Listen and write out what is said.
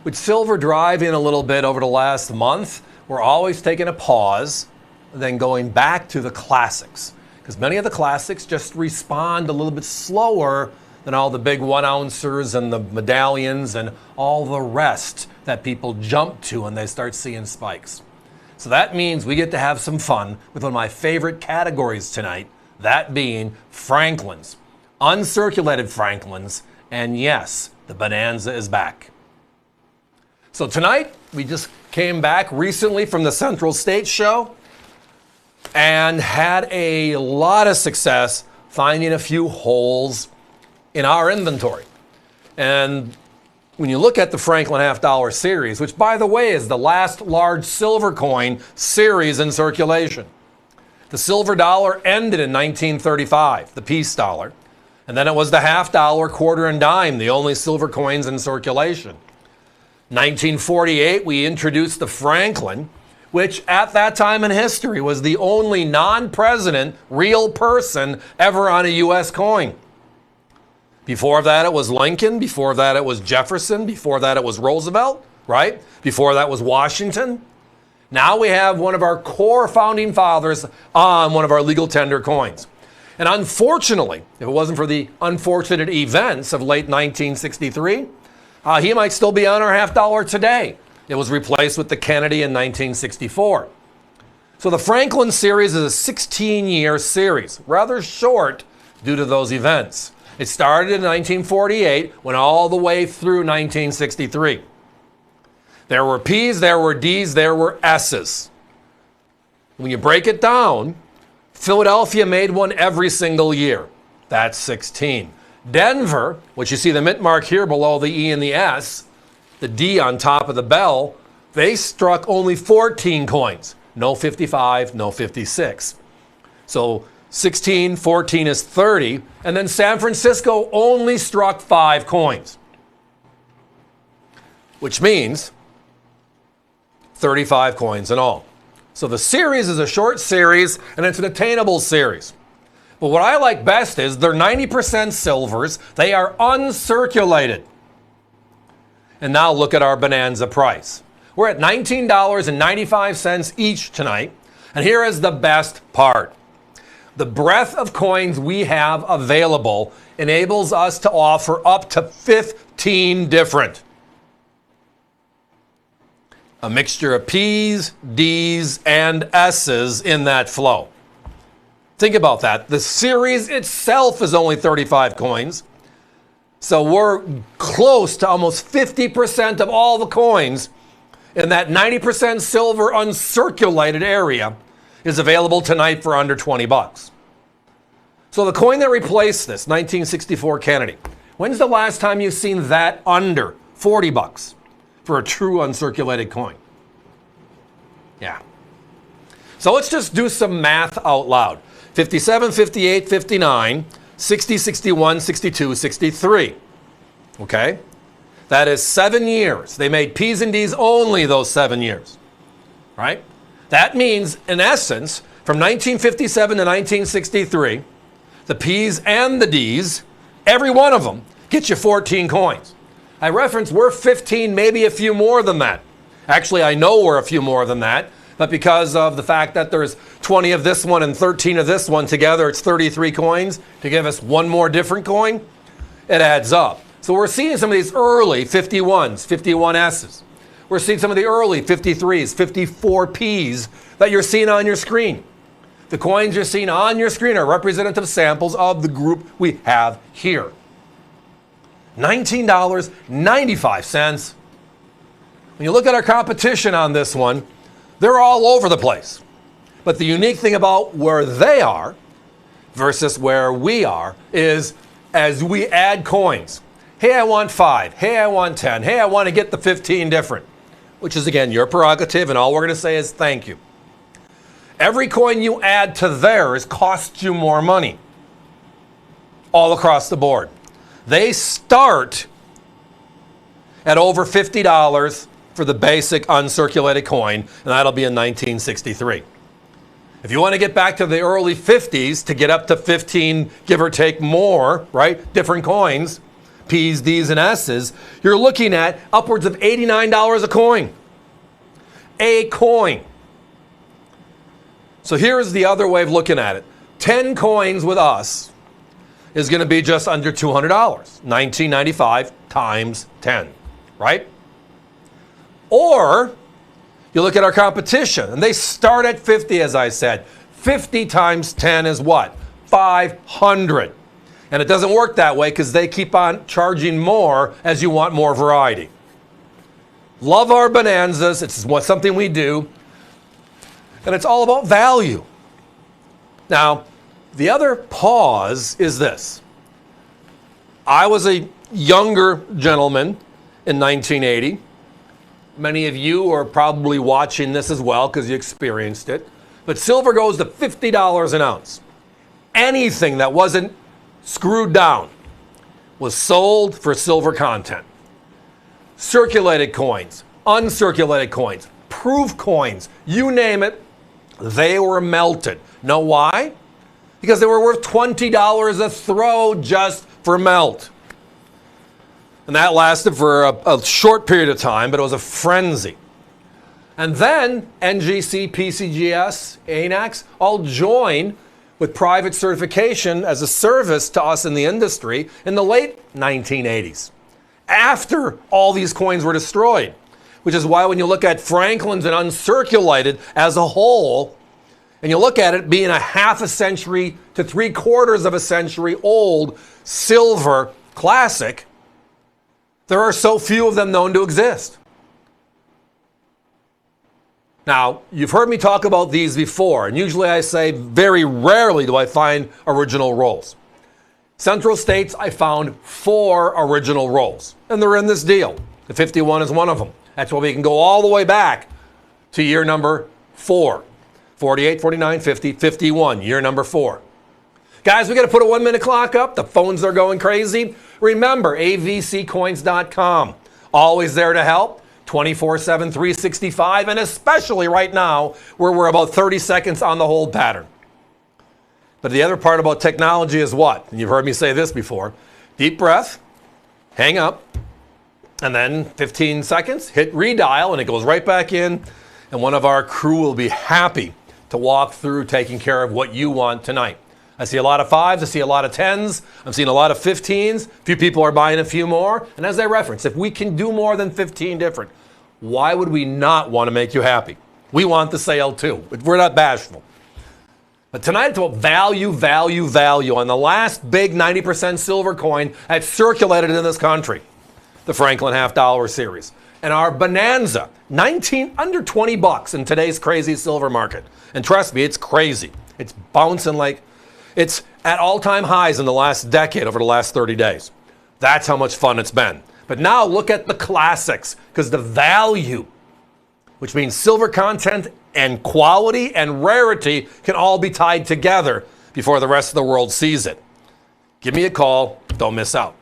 With silver driving a little bit over the last month, we're always taking a pause, then going back to the classics. Because many of the classics just respond a little bit slower than all the big 1 ouncers and the medallions and all the rest that people jump to when they start seeing spikes. So that means we get to have some fun with one of my favorite categories tonight, that being Franklins, uncirculated Franklins, and yes, the bonanza is back. So tonight, we just came back recently from the Central States show and had a lot of success finding a few holes in our inventory. And when you look at the Franklin half-dollar series, which by the way is the last large silver coin series in circulation. The silver dollar ended in 1935, the peace dollar. And then it was the half-dollar, quarter, and dime, the only silver coins in circulation. 1948, we introduced the Franklin, which at that time in history was the only non-president real person ever on a U.S. coin. Before that, it was Lincoln. Before that, it was Jefferson. Before that, it was Roosevelt, right? Before that was Washington. Now we have one of our core founding fathers on one of our legal tender coins. And unfortunately, if it wasn't for the unfortunate events of late 1963, he might still be on our half-dollar today. It was replaced with the Kennedy in 1964. So the Franklin series is a 16-year series, rather short due to those events. It started in 1948, went all the way through 1963. There were P's, there were D's, there were S's. When you break it down, Philadelphia made one every single year. That's 16. Denver, which you see the mint mark here below the E and the S, the D on top of the bell, they struck only 14 coins. No 55, no 56. So 16, 14 is 30. And then San Francisco only struck 5 coins. Which means 35 coins in all. So the series is a short series and it's an attainable series. But what I like best is they're 90% silvers. They are uncirculated. And now look at our bonanza price. We're at $19.95 each tonight. And here is the best part. The breadth of coins we have available enables us to offer up to 15 different. A mixture of P's, D's, and S's in that flow. Think about that. The series itself is only 35 coins. So we're close to almost 50% of all the coins in that 90% silver uncirculated area is available tonight for under 20 bucks. So the coin that replaced this, 1964 Kennedy, when's the last time you've seen that under 40 bucks for a true uncirculated coin? Yeah. So let's just do some math out loud. 57, 58, 59, 60, 61, 62, 63. Okay? That is 7 years. They made P's and D's only those 7 years. Right? That means, in essence, from 1957 to 1963, the P's and the D's, every one of them, get you 14 coins. I reference we're 15, maybe a few more than that. Actually, I know we're a few more than that, but because of the fact that there's 20 of this one and 13 of this one together, it's 33 coins to give us one more different coin. It adds up. So we're seeing some of these early 51s, 51S's. We're seeing some of the early 53s, 54Ps that you're seeing on your screen. The coins you're seeing on your screen are representative samples of the group we have here. $19.95. When you look at our competition on this one, they're all over the place. But the unique thing about where they are versus where we are is as we add coins. Hey, I want 5. Hey, I want 10. Hey, I want to get the 15 different. Which is, again, your prerogative, and all we're going to say is thank you. Every coin you add to theirs costs you more money. All across the board. They start at over $50 for the basic uncirculated coin, and that'll be in 1963. If you want to get back to the early 50s to get up to 15, give or take more, right, different coins, P's, D's, and S's, you're looking at upwards of $89 a coin. A coin. So here's the other way of looking at it. 10 coins with us is going to be just under $200. $19.95 times 10, right? Or you look at our competition, and they start at 50, as I said. 50 times 10 is what? 500. And it doesn't work that way because they keep on charging more as you want more variety. Love our bonanzas. It's something we do. And it's all about value. Now, the other pause is this. I was a younger gentleman in 1980. Many of you are probably watching this as well because you experienced it. But silver goes to $50 an ounce. Anything that wasn't screwed down was sold for silver content. Circulated coins, uncirculated coins, proof coins, you name it, they were melted. Know why? Because they were worth $20 a throw just for melt. And that lasted for a short period of time, but it was a frenzy. And then NGC, PCGS, ANAX all joined with private certification as a service to us in the industry in the late 1980s, after all these coins were destroyed. Which is why when you look at Franklin's and Uncirculated as a whole, and you look at it being a half a century to 3/4 of a century old silver classic, there are so few of them known to exist. Now, you've heard me talk about these before, and usually I say very rarely do I find original rolls. Central States, I found 4 original rolls, and they're in this deal. The 51 is one of them. That's why we can go all the way back to year number 4. 48, 49, 50, 51, year number 4. Guys, we got to put a 1-minute clock up. The phones are going crazy. Remember, avccoins.com. Always there to help. 24/7, 365, and especially right now where we're about 30 seconds on the hold pattern. But the other part about technology is what? And you've heard me say this before. Deep breath, hang up, and then 15 seconds, hit redial, and it goes right back in. And one of our crew will be happy to walk through taking care of what you want tonight. I see a lot of 5s, I see a lot of 10s, I'm seeing a lot of 15s. A few people are buying a few more. And as I referenced, if we can do more than 15 different, why would we not want to make you happy? We want the sale too. We're not bashful. But tonight it's about value, value, value on the last big 90% silver coin that's circulated in this country, the Franklin $half series. And our bonanza, under 20 bucks in today's crazy silver market. And trust me, it's crazy. It's bouncing like it's at all-time highs in the last decade over the last 30 days. That's how much fun it's been. But now look at the classics, because the value, which means silver content and quality and rarity, can all be tied together before the rest of the world sees it. Give me a call. Don't miss out.